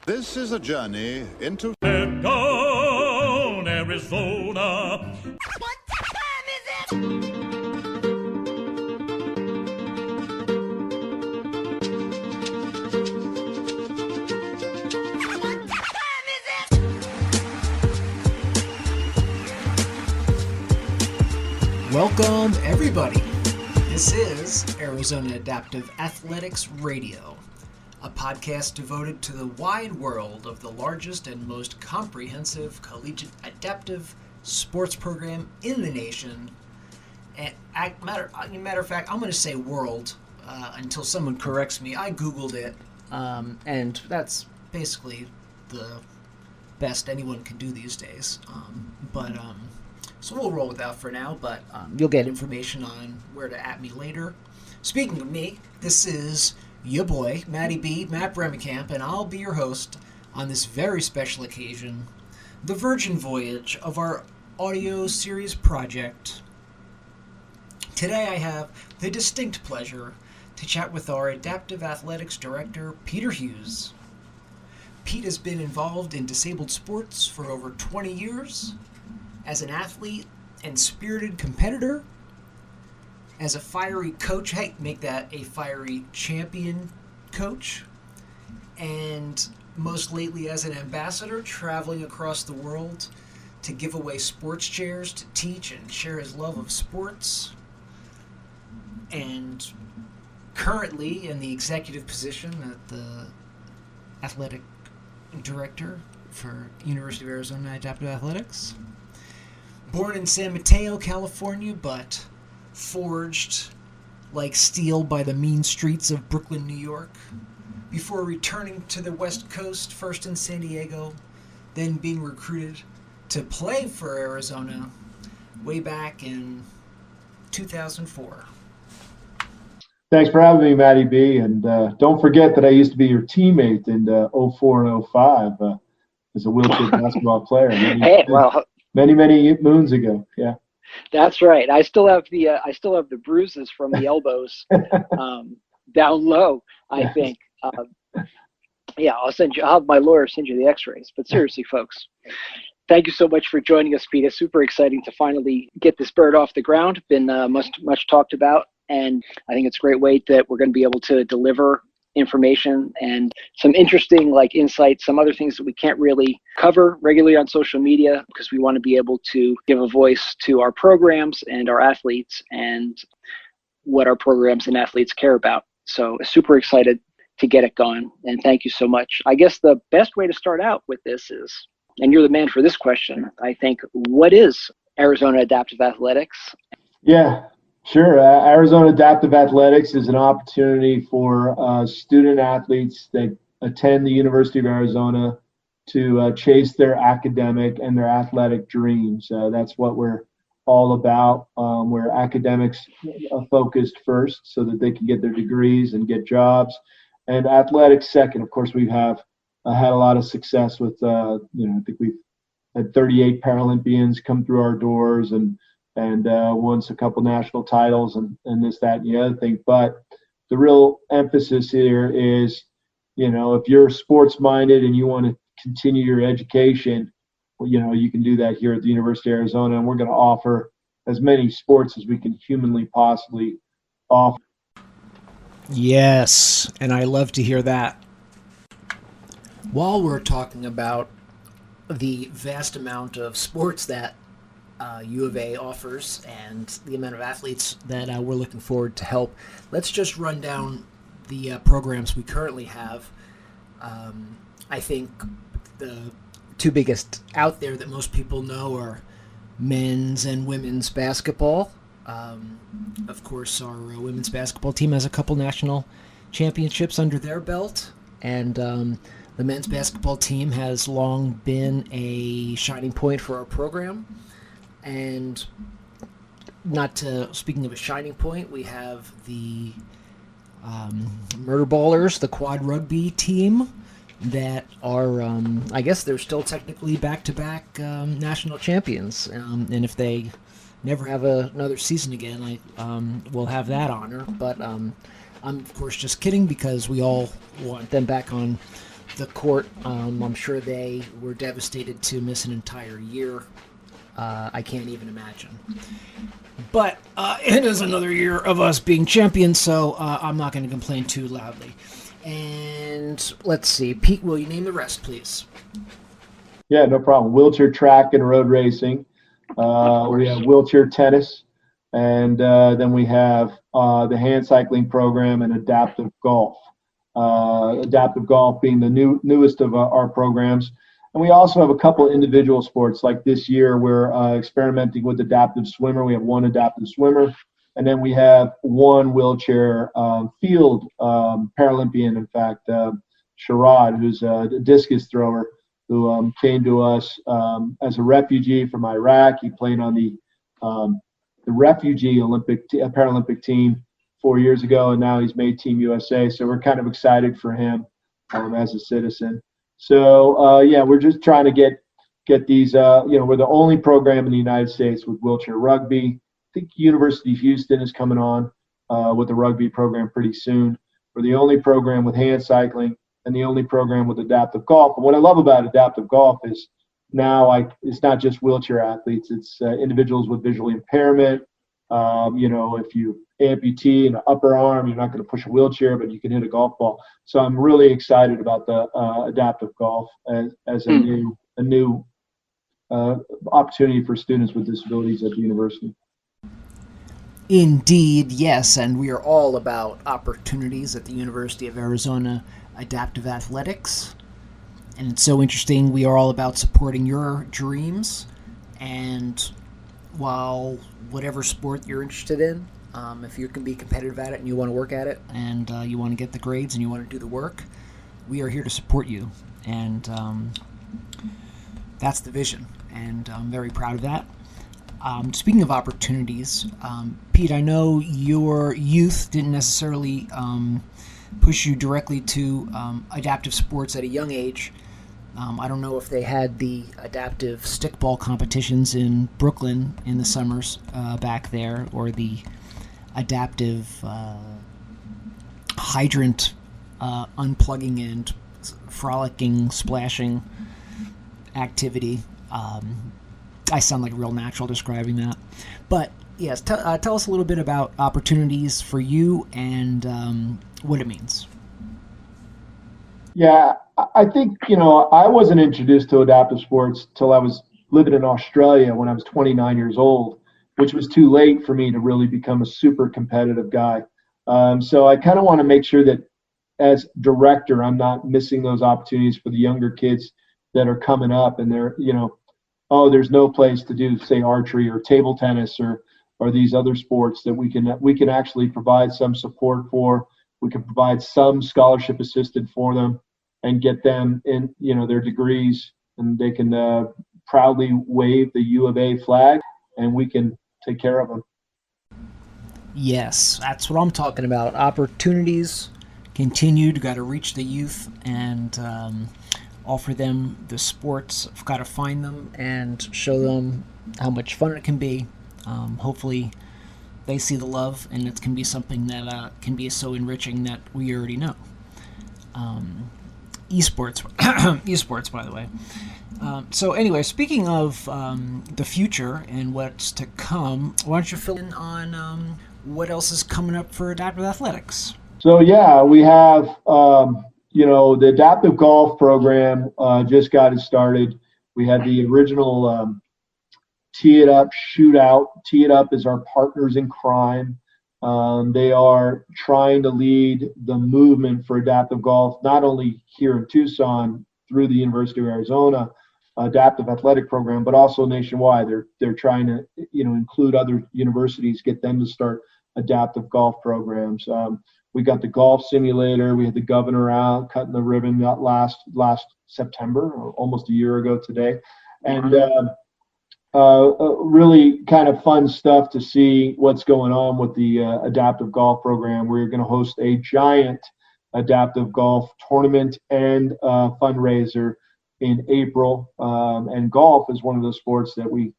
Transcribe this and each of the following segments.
This is a journey into Head down, Arizona. What time is it? What time is it? Welcome, everybody. This is Arizona Adaptive Athletics Radio, a podcast devoted to the wide world of the largest and most comprehensive collegiate adaptive sports program in the nation. And matter of fact, I'm going to say world until someone corrects me. I Googled it, and that's basically the best anyone can do these days. So we'll roll with that for now, but you'll get information on where to at me later. Speaking of me, this is your boy, Matty B, Matt Bremicamp, and I'll be your host on this very special occasion, the Virgin Voyage of our audio series project. Today I have the distinct pleasure to chat with our Adaptive Athletics Director, Peter Hughes. Pete has been involved in disabled sports for over 20 years, as an athlete and spirited competitor, as a fiery coach, hey, make that a fiery champion coach, and most lately as an ambassador traveling across the world to give away sports chairs, to teach and share his love of sports, and currently in the executive position at the athletic director for University of Arizona Adaptive Athletics. Born in San Mateo, California, but forged like steel by the mean streets of Brooklyn, New York, before returning to the West Coast, first in San Diego, then being recruited to play for Arizona way back in 2004. Thanks for having me, Matty B. And don't forget that I used to be your teammate in 04 and 05 as a wheelchair basketball player. Many moons ago. Yeah. That's right. I still have the bruises from the elbows down low, I think. I'll have my lawyer send you the x-rays. But seriously, folks, thank you so much for joining us, Pete. It's super exciting to finally get this bird off the ground. Been much talked about, and I think it's a great way that we're going to be able to deliver information and some interesting insights, some other things that we can't really cover regularly on social media, because we want to be able to give a voice to our programs and our athletes and what our programs and athletes care about. So super excited to get it going, and thank you so much. I guess the best way to start out with this is, and you're the man for this question, I think, what is Arizona Adaptive Athletics? Yeah. Sure. Arizona Adaptive Athletics is an opportunity for student athletes that attend the University of Arizona to chase their academic and their athletic dreams. That's what we're all about. We're academics focused first so that they can get their degrees and get jobs, and athletics second. Of course, we have had a lot of success with, I think we've had 38 Paralympians come through our doors and won a couple national titles and this, that, and the other thing. But the real emphasis here is, if you're sports minded and you want to continue your education, you can do that here at the University of Arizona, and we're going to offer as many sports as we can humanly possibly offer. Yes, and I love to hear that. While we're talking about the vast amount of sports that U of A offers and the amount of athletes that we're looking forward to help, let's just run down the programs we currently have. I think the two biggest out there that most people know are men's and women's basketball. Of course, our women's basketball team has a couple national championships under their belt, and the men's basketball team has long been a shining point for our program. And speaking of a shining point, we have the Murder Ballers, the quad rugby team, that are, I guess they're still technically back-to-back national champions. And if they never have another season again, we'll have that honor. But I'm, of course, just kidding, because we all want them back on the court. I'm sure they were devastated to miss an entire year. I can't even imagine. But it is another year of us being champions, so I'm not going to complain too loudly. And let's see. Pete, will you name the rest, please? Yeah, no problem. Wheelchair track and road racing. We have wheelchair tennis. And then we have the hand cycling program and adaptive golf. Adaptive golf being the newest of our programs. And we also have a couple individual sports. Like this year, we're experimenting with adaptive swimmer. We have one adaptive swimmer. And then we have one wheelchair field Paralympian, in fact, Sharad, who's a discus thrower, who came to us as a refugee from Iraq. He played on the refugee Paralympic team 4 years ago, and now he's made Team USA. So we're kind of excited for him as a citizen. So yeah, we're just trying to get these. We're the only program in the United States with wheelchair rugby. I think University of Houston is coming on with the rugby program pretty soon. We're the only program with hand cycling and the only program with adaptive golf. And what I love about adaptive golf is now it's not just wheelchair athletes, it's individuals with visual impairment. If you amputee an upper arm, you're not going to push a wheelchair, but you can hit a golf ball. So I'm really excited about the adaptive golf as a new opportunity for students with disabilities at the university. Indeed, yes, and we are all about opportunities at the University of Arizona Adaptive Athletics. And it's so interesting. We are all about supporting your dreams. And while whatever sport you're interested in, if you can be competitive at it and you want to work at it and you want to get the grades and you want to do the work, we are here to support you. And that's the vision. And I'm very proud of that. Speaking of opportunities, Pete, I know your youth didn't necessarily push you directly to adaptive sports at a young age. I don't know if they had the adaptive stickball competitions in Brooklyn in the summers back there, or the adaptive hydrant unplugging and frolicking, splashing activity. I sound like a real natural describing that. But yes, tell us a little bit about opportunities for you and what it means. Yeah, I think, I wasn't introduced to adaptive sports till I was living in Australia when I was 29 years old, which was too late for me to really become a super competitive guy. So I kind of want to make sure that as director, I'm not missing those opportunities for the younger kids that are coming up and they're, there's no place to do, say, archery or table tennis or these other sports that we can actually provide some support for. We can provide some scholarship assistance for them and get them in, their degrees, and they can proudly wave the U of A flag, and we can take care of them. Yes, that's what I'm talking about. Opportunities continued. Got to reach the youth and offer them the sports. I've got to find them and show them how much fun it can be. Hopefully they see the love, and it can be something that can be so enriching that we already know. Esports, by the way. So anyway, speaking of the future and what's to come, why don't you fill in on what else is coming up for adaptive athletics? So yeah, we have the adaptive golf program just got it started. We had the original Tee It Up shootout. Tee It Up is our partners in crime. They are trying to lead the movement for adaptive golf, not only here in Tucson through the University of Arizona adaptive athletic program, but also nationwide. They're trying to include other universities, get them to start adaptive golf programs. We got the golf simulator. We had the governor out cutting the ribbon last September, or almost a year ago today, and really kind of fun stuff to see what's going on with the adaptive golf program. We're going to host a giant adaptive golf tournament and fundraiser in April. And golf is one of those sports that we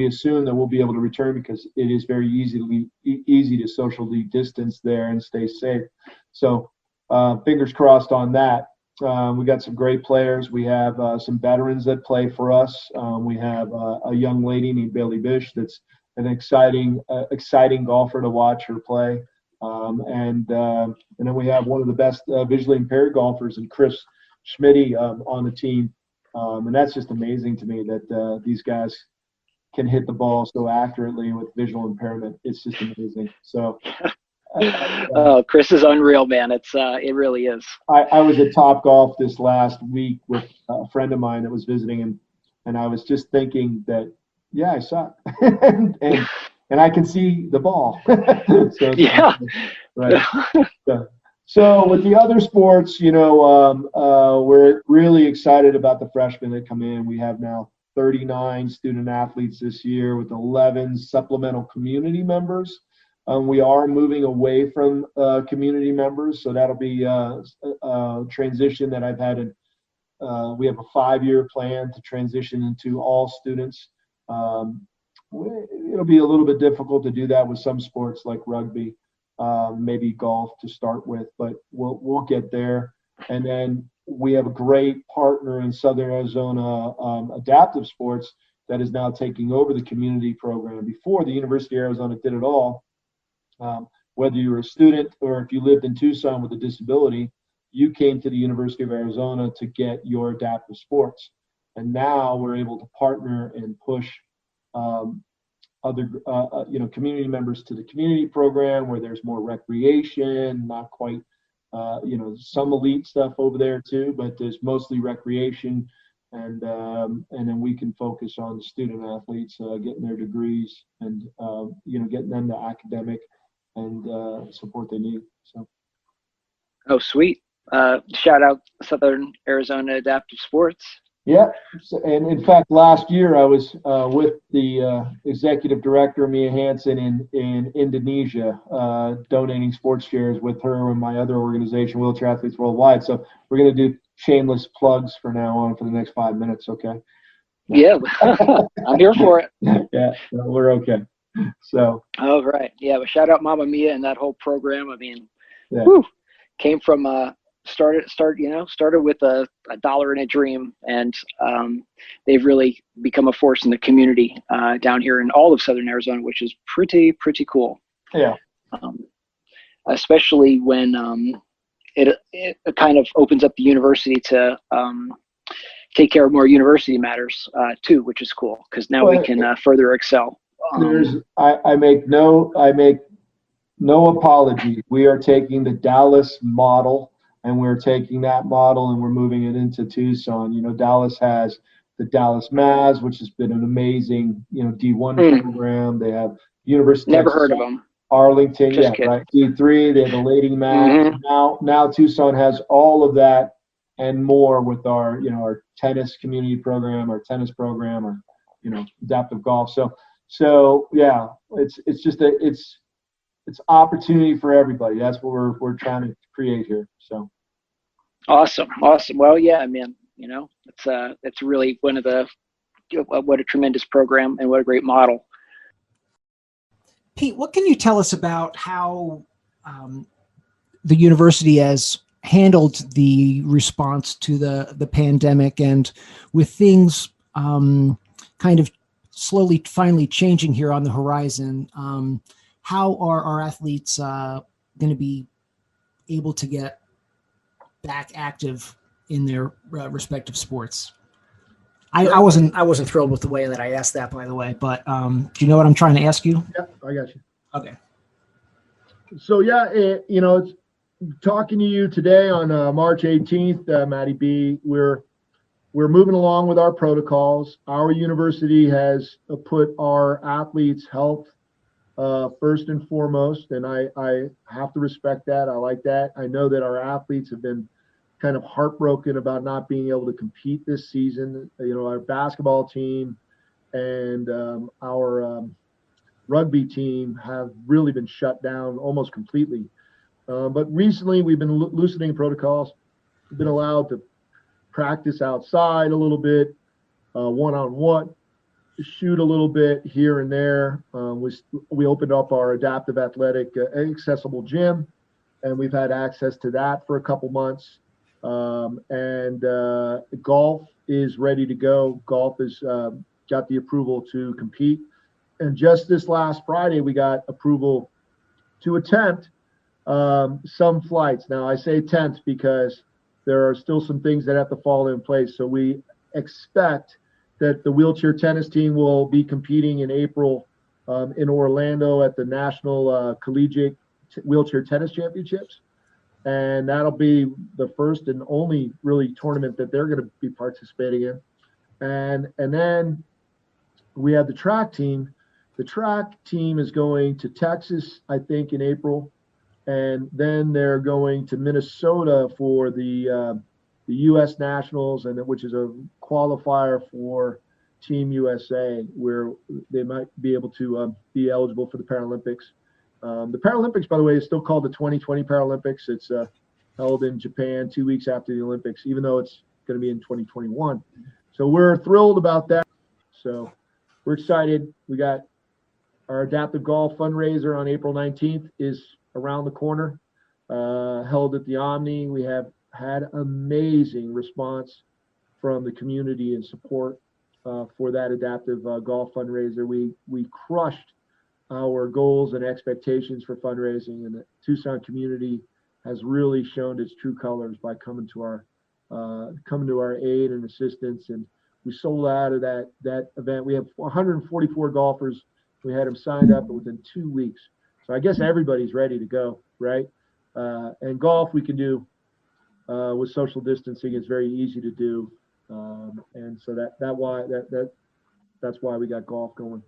assume that we'll be able to return because it is very easy to socially distance there and stay safe. So fingers crossed on that. We got some great players. We have some veterans that play for us. We have a young lady named Bailey Bish that's an exciting golfer to watch her play. And then we have one of the best visually impaired golfers, and Chris Schmidty, on the team. And that's just amazing to me that these guys can hit the ball so accurately with visual impairment. It's just amazing. So. Oh, Chris is unreal, man. It really is. I was at Top Golf this last week with a friend of mine that was visiting, and I was just thinking that, yeah, I suck, and I can see the ball. So Yeah. right. So with the other sports, we're really excited about the freshmen that come in. We have now 39 student athletes this year with 11 supplemental community members. We are moving away from community members, so that'll be a transition that I've had. We have a 5-year plan to transition into all students. It'll be a little bit difficult to do that with some sports like rugby, maybe golf to start with, but we'll get there. And then we have a great partner in Southern Arizona, Adaptive Sports, that is now taking over the community program. Before, the University of Arizona did it all. Whether you were a student or if you lived in Tucson with a disability, you came to the University of Arizona to get your adaptive sports. And now we're able to partner and push other community members to the community program where there's more recreation, not quite, some elite stuff over there too, but there's mostly recreation. And then we can focus on the student athletes getting their degrees and, getting them the academic and support they need. So. Oh, sweet. Shout out Southern Arizona Adaptive Sports. Yeah. And in fact, last year I was with the executive director, Mia Hansen, in Indonesia, donating sports chairs with her and my other organization, Wheelchair Athletes Worldwide. So we're going to do shameless plugs for now on for the next 5 minutes. Okay. Yeah. I'm here for it. Yeah, we're okay. So. Oh, right. Yeah. But shout out Mama Mia and that whole program. I mean, yeah. Came from started with a dollar and a dream, and they've really become a force in the community down here in all of Southern Arizona, which is pretty cool. Yeah. Especially when it kind of opens up the university to take care of more university matters too, which is cool because now we can further excel. I make no apology. We are taking the Dallas model, and we're taking that model and we're moving it into Tucson. Dallas has the Dallas Mavs, which has been an amazing, D1 program. They have University. Never heard of them. Arlington, Just kidding. Right. D3. They have the Lady Mavs. Mm-hmm. Now Tucson has all of that and more with our, our tennis community program, our tennis program, or adaptive golf. So yeah, it's just it's opportunity for everybody. That's what we're trying to create here. So awesome. Well, yeah, man, it's really what a tremendous program and what a great model. Pete, what can you tell us about how the university has handled the response to the pandemic, and with things kind of slowly, finally changing here on the horizon? How are our athletes going to be able to get back active in their respective sports? I wasn't thrilled with the way that I asked that, by the way, but do you know what I'm trying to ask you? Yeah, I got you. Okay. So yeah, it's talking to you today on March 18th, Matty B. We're moving along with our protocols. Our university has put our athletes' health first and foremost, and I have to respect that. I like that. I know that our athletes have been kind of heartbroken about not being able to compete this season. Our basketball team and our rugby team have really been shut down almost completely. But recently we've been loosening protocols. We've been allowed to practice outside a little bit, one-on-one, shoot a little bit here and there. We opened up our adaptive athletic accessible gym, and we've had access to that for a couple months. And golf is ready to go. Golf has got the approval to compete. And just this last Friday, we got approval to attempt some flights. Now, I say attempt because there are still some things that have to fall in place. So we expect that the wheelchair tennis team will be competing in April in Orlando at the National Collegiate Wheelchair Tennis Championships. And that'll be the first and only really tournament that they're going to be participating in. And then we have the track team. The track team is going to Texas, I think, in April. And then they're going to Minnesota for the U.S. Nationals, and which is a qualifier for Team USA, where they might be able to be eligible for the Paralympics. The Paralympics, by the way, is still called the 2020 Paralympics. It's held in Japan 2 weeks after the Olympics, even though it's going to be in 2021. So we're thrilled about that. So we're excited. We got our Adaptive Golf fundraiser on April 19th is around the corner, held at the Omni. We have had amazing response from the community and support for that Adaptive Golf fundraiser. We crushed our goals and expectations for fundraising, and the Tucson community has really shown its true colors by coming to our aid and assistance. And we sold out of that event. We have 144 golfers. We had them signed up within 2 weeks. So I guess everybody's ready to go, right? And golf we can do with social distancing. It's very easy to do, and so that's why we got golf going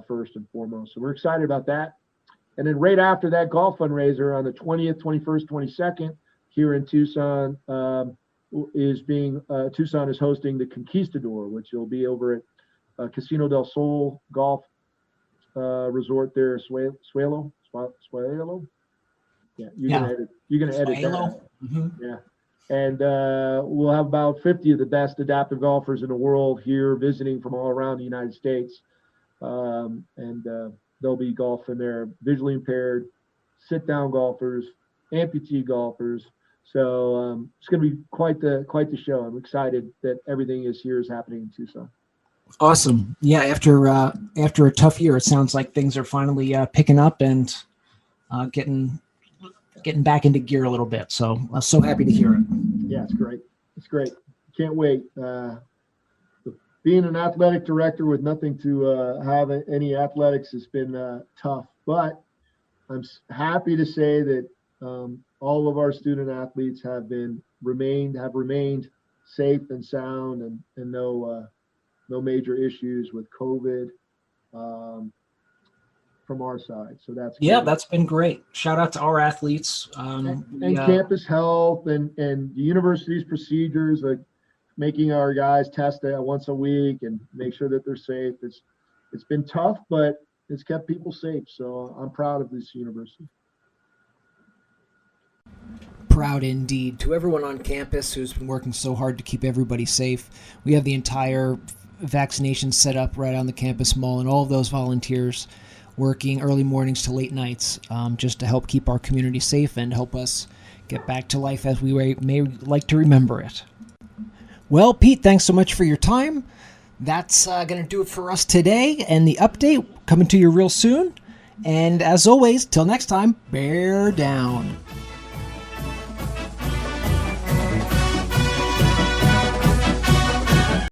first and foremost. So we're excited about that. And then right after that golf fundraiser on the 20th, 21st, 22nd here in Tucson Tucson is hosting the Conquistador, which will be over at Casino del Sol Golf Resort there, Suelo. Yeah, you're gonna edit that. Mm-hmm. Yeah, and we'll have about 50 of the best adaptive golfers in the world here visiting from all around the United States, and they'll be golfing there, visually impaired, sit-down golfers, amputee golfers. So it's going to be quite the show. I'm excited that everything is happening in Tucson. Awesome. Yeah, after a tough year, it sounds like things are finally picking up and getting back into gear a little bit. So I'm so happy to hear it. Yeah, it's great. It's great. Can't wait. Being an athletic director with nothing to have any athletics has been tough, but I'm happy to say that all of our student athletes have remained safe and sound, and no major issues with COVID from our side. So that's been great. Shout out to our athletes and campus health and the university's procedures, like making our guys test once a week and make sure that they're safe. It's been tough, but it's kept people safe. So I'm proud of this university. Proud indeed. To everyone on campus who's been working so hard to keep everybody safe. We have the entire vaccination set up right on the campus mall, and all of those volunteers working early mornings to late nights just to help keep our community safe and help us get back to life as we may like to remember it. Well, Pete, thanks so much for your time. That's going to do it for us today, and the update coming to you real soon. And as always, till next time, bear down.